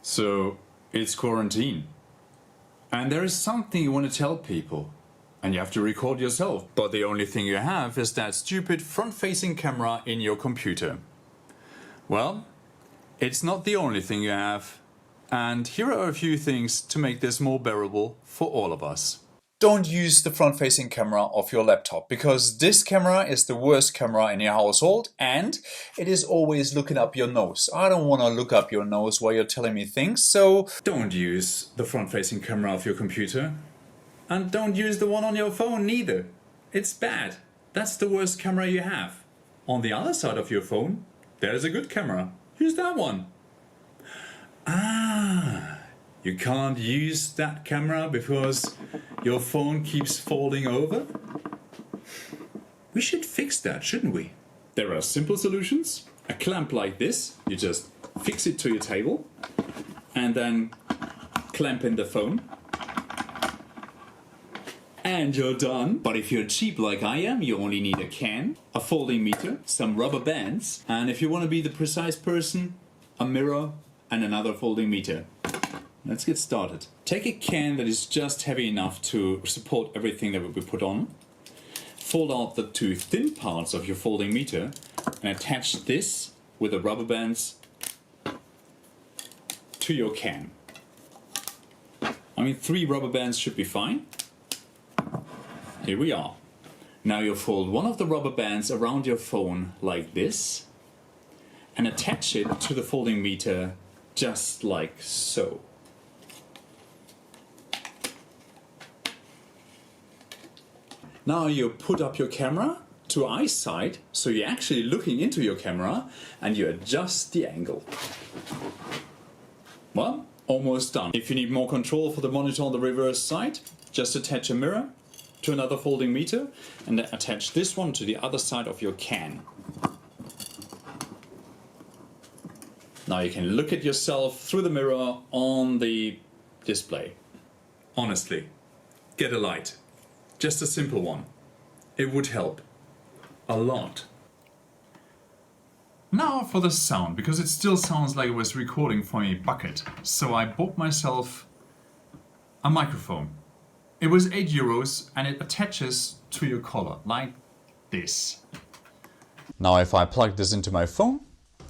So it's quarantine. And there is something you want to tell people. And you have to record yourself. But the only thing you have is that stupid front-facing camera in your computer. Well, it's not the only thing you have. And here are a few things to make this more bearable for all of us. Don't use the front-facing camera of your laptop, because this camera is the worst camera in your household and it is always looking up your nose. I don't want to look up your nose while you're telling me things, so don't use the front-facing camera of your computer. And don't use the one on your phone neither. It's bad. That's the worst camera you have. On the other side of your phone, there's a good camera. Use that one. You can't use that camera because your phone keeps falling over? We should fix that, shouldn't we? There are simple solutions. A clamp like this, you just fix it to your table and then clamp in the phone. And you're done. But if you're cheap like I am, you only need a can, a folding meter, some rubber bands, and if you want to be the precise person, a mirror and another folding meter. Let's get started. Take a can that is just heavy enough to support everything that we put on. Fold out the two thin parts of your folding meter and attach this with the rubber bands to your can. I mean, 3 rubber bands should be fine. Here we are. Now you fold one of the rubber bands around your phone like this and attach it to the folding meter just like so. Now you put up your camera to eyesight, so you're actually looking into your camera and you adjust the angle. Well, almost done. If you need more control for the monitor on the reverse side, just attach a mirror to another folding meter and then attach this one to the other side of your can. Now you can look at yourself through the mirror on the display. Honestly, get a light. Just a simple one. It would help. A lot. Now for the sound, because it still sounds like it was recording from a bucket. So I bought myself a microphone. It was €8 and it attaches to your collar, like this. Now if I plug this into my phone,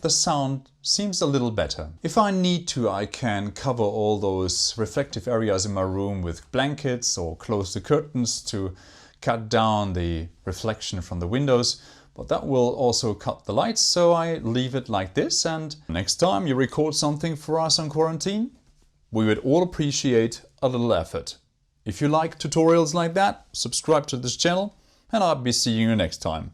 the sound seems a little better. If I need to, I can cover all those reflective areas in my room with blankets or close the curtains to cut down the reflection from the windows, but that will also cut the lights, so I leave it like this. And next time you record something for us on quarantine, we would all appreciate a little effort. If you like tutorials like that, subscribe to this channel and I'll be seeing you next time.